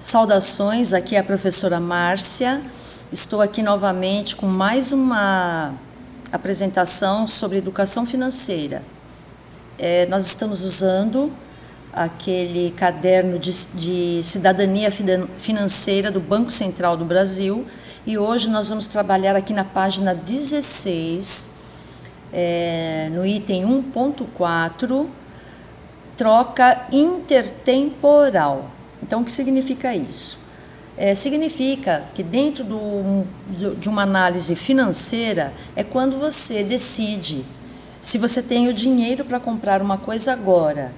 Saudações, aqui é a professora Márcia. Estou aqui novamente com mais uma apresentação sobre educação financeira. Nós estamos usando aquele caderno de cidadania financeira do Banco Central do Brasil e hoje nós vamos trabalhar aqui na página 16, no item 1.4, troca intertemporal. Então, o que significa isso? Significa que dentro de uma análise financeira é quando você decide se você tem o dinheiro para comprar uma coisa agora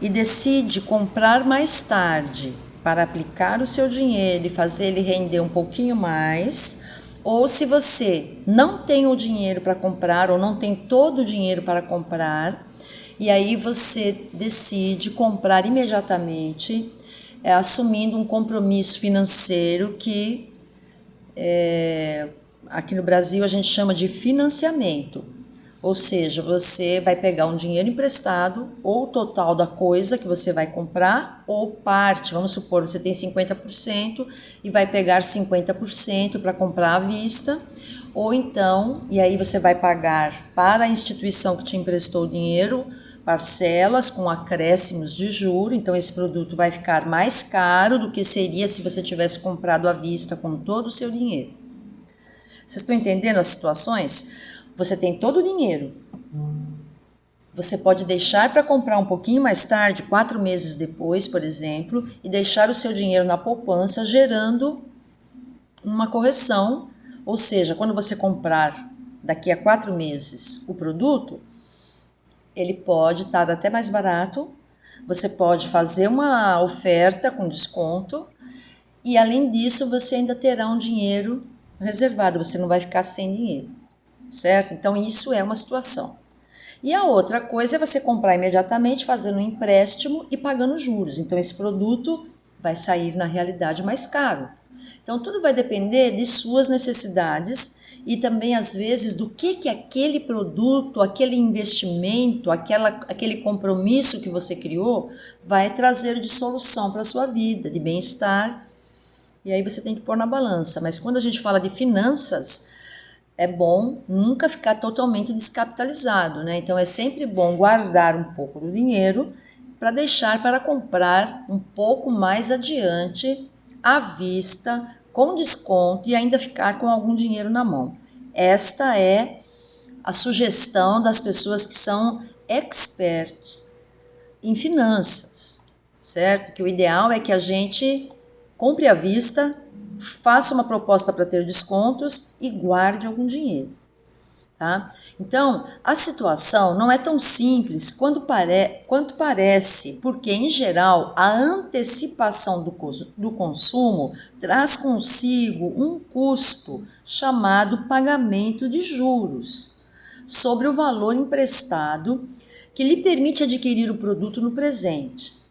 e decide comprar mais tarde para aplicar o seu dinheiro e fazer ele render um pouquinho mais, ou se você não tem o dinheiro para comprar ou não tem todo o dinheiro para comprar e aí você decide comprar imediatamente, assumindo um compromisso financeiro que aqui no Brasil a gente chama de financiamento. Ou seja, você vai pegar um dinheiro emprestado, ou o total da coisa que você vai comprar, ou parte. Vamos supor, você tem 50% e vai pegar 50% para comprar à vista, ou então, e aí você vai pagar para a instituição que te emprestou o dinheiro, parcelas com acréscimos de juros, então esse produto vai ficar mais caro do que seria se você tivesse comprado à vista com todo o seu dinheiro. Vocês estão entendendo as situações? Você tem todo o dinheiro. Você pode deixar para comprar um pouquinho mais tarde, 4 meses depois, por exemplo, e deixar o seu dinheiro na poupança, gerando uma correção, ou seja, quando você comprar daqui a 4 meses o produto, ele pode estar até mais barato, você pode fazer uma oferta com desconto e, além disso, você ainda terá um dinheiro reservado, você não vai ficar sem dinheiro, certo? Então, isso é uma situação. E a outra coisa é você comprar imediatamente, fazendo um empréstimo e pagando juros. Então, esse produto vai sair, na realidade, mais caro. Então, tudo vai depender de suas necessidades e também, às vezes, do que aquele produto, aquele investimento, aquele compromisso que você criou vai trazer de solução para a sua vida, de bem-estar. E aí você tem que pôr na balança. Mas quando a gente fala de finanças, é bom nunca ficar totalmente descapitalizado, né? Então, é sempre bom guardar um pouco do dinheiro para deixar para comprar um pouco mais adiante, à vista, com desconto e ainda ficar com algum dinheiro na mão. Esta é a sugestão das pessoas que são experts em finanças, certo? Que o ideal é que a gente compre à vista, faça uma proposta para ter descontos e guarde algum dinheiro, tá? Então, a situação não é tão simples quanto parece, porque, em geral, a antecipação do consumo traz consigo um custo chamado pagamento de juros sobre o valor emprestado que lhe permite adquirir o produto no presente.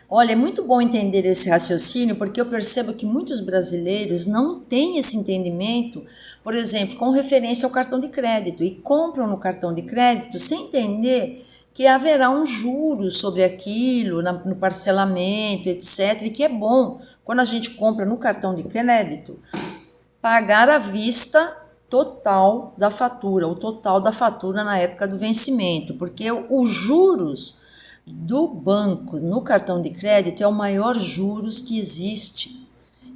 Olha, é muito bom entender esse raciocínio porque eu percebo que muitos brasileiros não têm esse entendimento, por exemplo, com referência ao cartão de crédito e compram no cartão de crédito sem entender que haverá um juros sobre aquilo, no parcelamento, etc. E que é bom, quando a gente compra no cartão de crédito, pagar à vista total da fatura, o total da fatura na época do vencimento, porque os juros do banco no cartão de crédito é o maior juros que existe.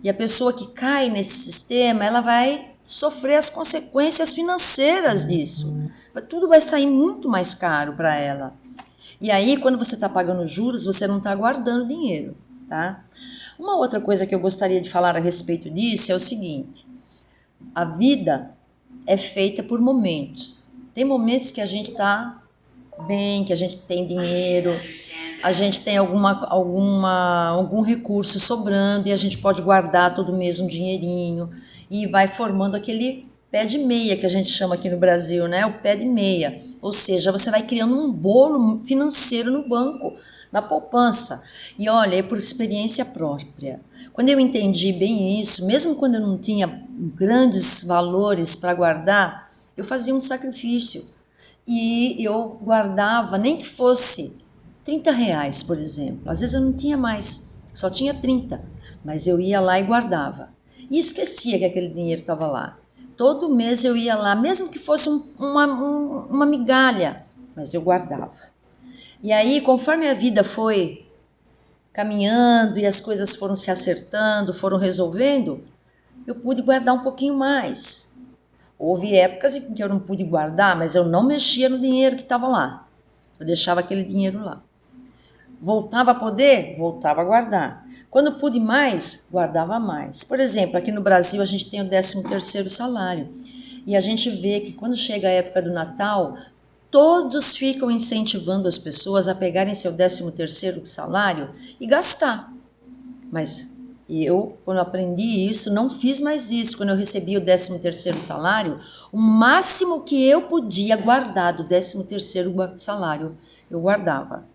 E a pessoa que cai nesse sistema, ela vai sofrer as consequências financeiras disso. Tudo vai sair muito mais caro para ela. E aí, quando você está pagando juros, você não está guardando dinheiro, tá? Uma outra coisa que eu gostaria de falar a respeito disso é o seguinte: a vida é feita por momentos. Tem momentos que a gente está bem, que a gente tem dinheiro, a gente tem algum recurso sobrando e a gente pode guardar todo mês um dinheirinho e vai formando aquele pé de meia que a gente chama aqui no Brasil, né? O pé de meia. Ou seja, você vai criando um bolo financeiro no banco, na poupança. E olha, é por experiência própria. Quando eu entendi bem isso, mesmo quando eu não tinha grandes valores para guardar, eu fazia um sacrifício. E eu guardava, nem que fosse R$30, por exemplo. Às vezes eu não tinha mais. Só tinha 30, mas eu ia lá e guardava. E esquecia que aquele dinheiro estava lá. Todo mês eu ia lá, mesmo que fosse uma migalha, mas eu guardava. E aí, conforme a vida foi caminhando e as coisas foram se acertando, foram resolvendo, eu pude guardar um pouquinho mais. Houve épocas em que eu não pude guardar, mas eu não mexia no dinheiro que estava lá. Eu deixava aquele dinheiro lá. Voltava a poder? Voltava a guardar. Quando pude mais, guardava mais. Por exemplo, aqui no Brasil a gente tem o 13º salário. E a gente vê que quando chega a época do Natal, todos ficam incentivando as pessoas a pegarem seu 13º salário e gastar. Mas eu, quando aprendi isso, não fiz mais isso. Quando eu recebi o 13º salário, o máximo que eu podia guardar do 13º salário, eu guardava.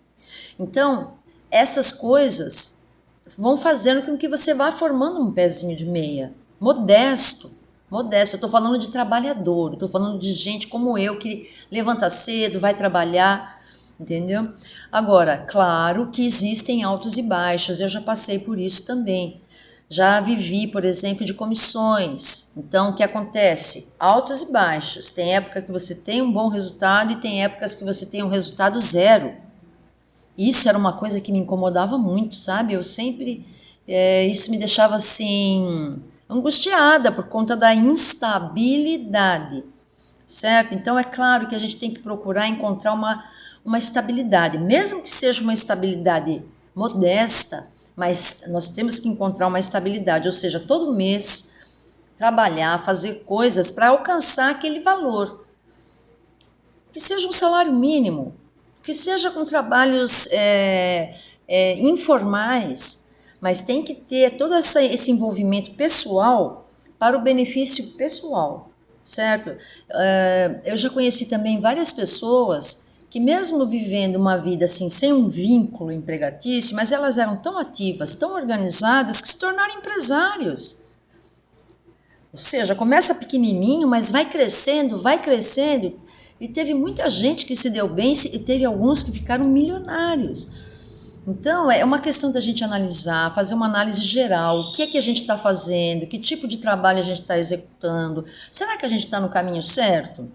Então, essas coisas vão fazendo com que você vá formando um pezinho de meia. Modesto. Modesto. Eu estou falando de trabalhador, estou falando de gente como eu, que levanta cedo, vai trabalhar, entendeu? Agora, claro que existem altos e baixos, eu já passei por isso também. Já vivi, por exemplo, de comissões. Então, o que acontece? Altos e baixos. Tem época que você tem um bom resultado e tem épocas que você tem um resultado zero. Isso era uma coisa que me incomodava muito, sabe? Eu sempre... isso me deixava, assim, angustiada por conta da instabilidade, certo? Então, é claro que a gente tem que procurar encontrar uma estabilidade, mesmo que seja uma estabilidade modesta, mas nós temos que encontrar uma estabilidade, ou seja, todo mês trabalhar, fazer coisas para alcançar aquele valor. Que seja um salário mínimo, que seja com trabalhos informais, mas tem que ter todo esse envolvimento pessoal para o benefício pessoal, certo? Eu já conheci também várias pessoas que mesmo vivendo uma vida assim, sem um vínculo empregatício, mas elas eram tão ativas, tão organizadas, que se tornaram empresários. Ou seja, começa pequenininho, mas vai crescendo, e teve muita gente que se deu bem e teve alguns que ficaram milionários. Então, é uma questão da gente analisar, fazer uma análise geral, o que é que a gente está fazendo, que tipo de trabalho a gente está executando, será que a gente está no caminho certo?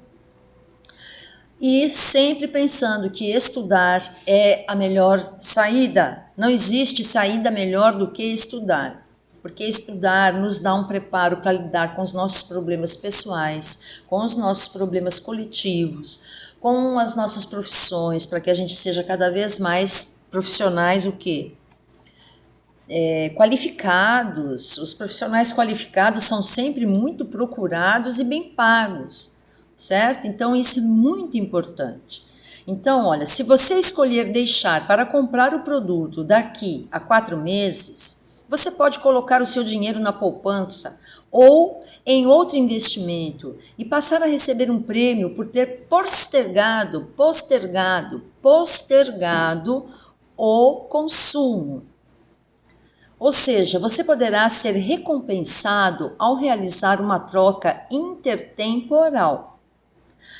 E sempre pensando que estudar é a melhor saída. Não existe saída melhor do que estudar, porque estudar nos dá um preparo para lidar com os nossos problemas pessoais, com os nossos problemas coletivos, com as nossas profissões, para que a gente seja cada vez mais profissionais, o quê? Qualificados. Os profissionais qualificados são sempre muito procurados e bem pagos, certo? Então, isso é muito importante. Então, olha, se você escolher deixar para comprar o produto daqui a 4 meses, você pode colocar o seu dinheiro na poupança ou em outro investimento e passar a receber um prêmio por ter postergado o consumo. Ou seja, você poderá ser recompensado ao realizar uma troca intertemporal,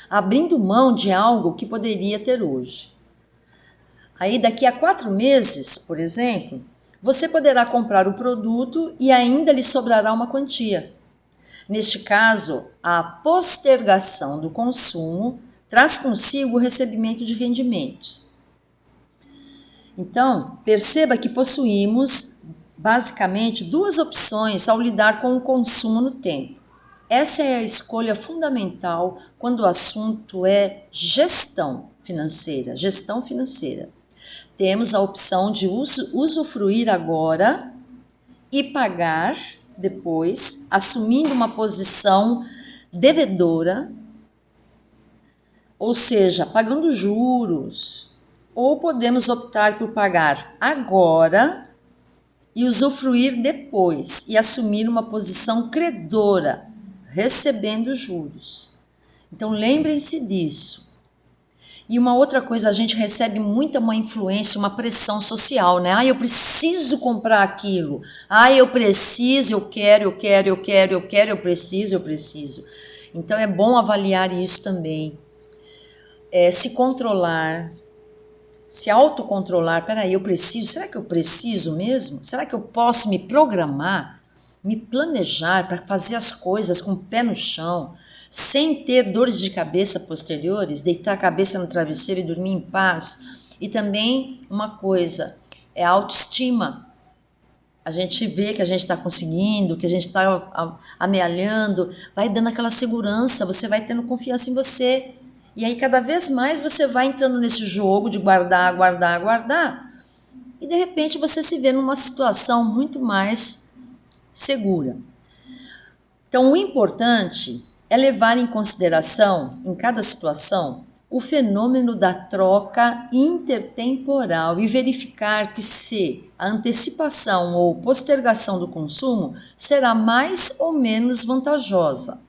abrindo mão de algo que poderia ter hoje. Aí, daqui a 4 meses, por exemplo, você poderá comprar o produto e ainda lhe sobrará uma quantia. Neste caso, a postergação do consumo traz consigo o recebimento de rendimentos. Então, perceba que possuímos basicamente 2 opções ao lidar com o consumo no tempo. Essa é a escolha fundamental quando o assunto é gestão financeira. Temos a opção de usufruir agora e pagar depois, assumindo uma posição devedora, ou seja, pagando juros. Ou podemos optar por pagar agora e usufruir depois e assumir uma posição credora, recebendo juros. Então, lembrem-se disso. E uma outra coisa, a gente recebe uma influência, uma pressão social, né? Eu preciso comprar aquilo. Eu preciso, eu quero, eu preciso. Então, é bom avaliar isso também. Se controlar, se autocontrolar. Peraí, será que eu preciso mesmo? Será que eu posso me programar, me planejar para fazer as coisas com o pé no chão, sem ter dores de cabeça posteriores, deitar a cabeça no travesseiro e dormir em paz? E também uma coisa, é a autoestima. A gente vê que a gente está conseguindo, que a gente está amealhando, vai dando aquela segurança, você vai tendo confiança em você. E aí cada vez mais você vai entrando nesse jogo de guardar, guardar, guardar. E de repente você se vê numa situação muito mais segura. Então o importante é levar em consideração, em cada situação, o fenômeno da troca intertemporal e verificar que se a antecipação ou postergação do consumo será mais ou menos vantajosa,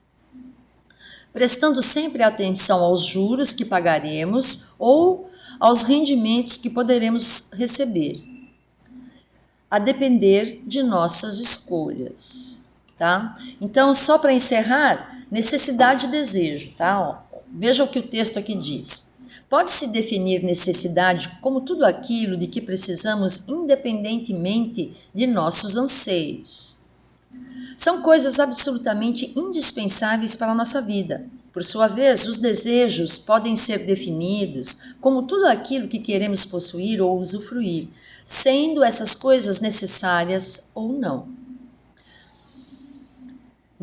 prestando sempre atenção aos juros que pagaremos ou aos rendimentos que poderemos receber, a depender de nossas escolhas, tá? Então, só para encerrar, necessidade e desejo, tá? Veja o que o texto aqui diz. Pode-se definir necessidade como tudo aquilo de que precisamos independentemente de nossos anseios. São coisas absolutamente indispensáveis para a nossa vida. Por sua vez, os desejos podem ser definidos como tudo aquilo que queremos possuir ou usufruir, sendo essas coisas necessárias ou não.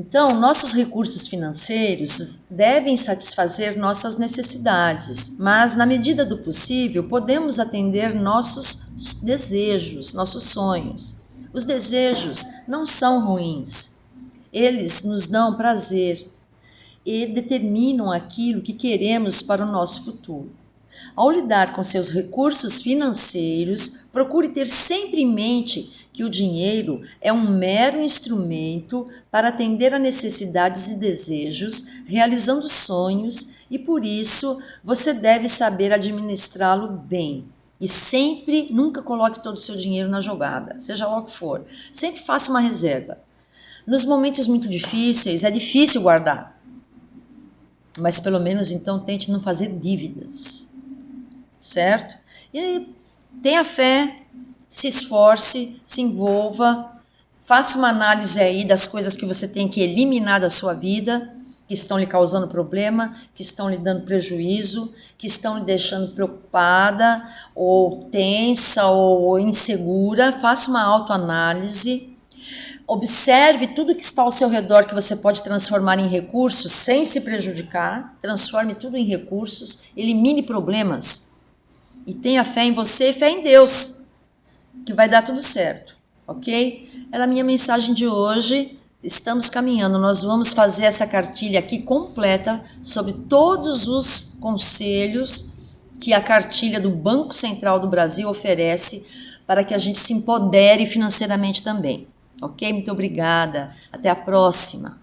Então, nossos recursos financeiros devem satisfazer nossas necessidades, mas, na medida do possível, podemos atender nossos desejos, nossos sonhos. Os desejos não são ruins, eles nos dão prazer e determinam aquilo que queremos para o nosso futuro. Ao lidar com seus recursos financeiros, procure ter sempre em mente que o dinheiro é um mero instrumento para atender a necessidades e desejos, realizando sonhos, e por isso você deve saber administrá-lo bem. E sempre, nunca coloque todo o seu dinheiro na jogada, seja lá o que for. Sempre faça uma reserva. Nos momentos muito difíceis, é difícil guardar, mas pelo menos então tente não fazer dívidas, certo? E tenha fé, se esforce, se envolva, faça uma análise aí das coisas que você tem que eliminar da sua vida, que estão lhe causando problema, que estão lhe dando prejuízo, que estão lhe deixando preocupada, ou tensa, ou insegura. Faça uma autoanálise, observe tudo que está ao seu redor que você pode transformar em recursos sem se prejudicar, transforme tudo em recursos, elimine problemas e tenha fé em você e fé em Deus, que vai dar tudo certo, ok? Era a minha mensagem de hoje. Estamos caminhando, nós vamos fazer essa cartilha aqui completa sobre todos os conselhos que a cartilha do Banco Central do Brasil oferece para que a gente se empodere financeiramente também, ok? Muito obrigada, até a próxima.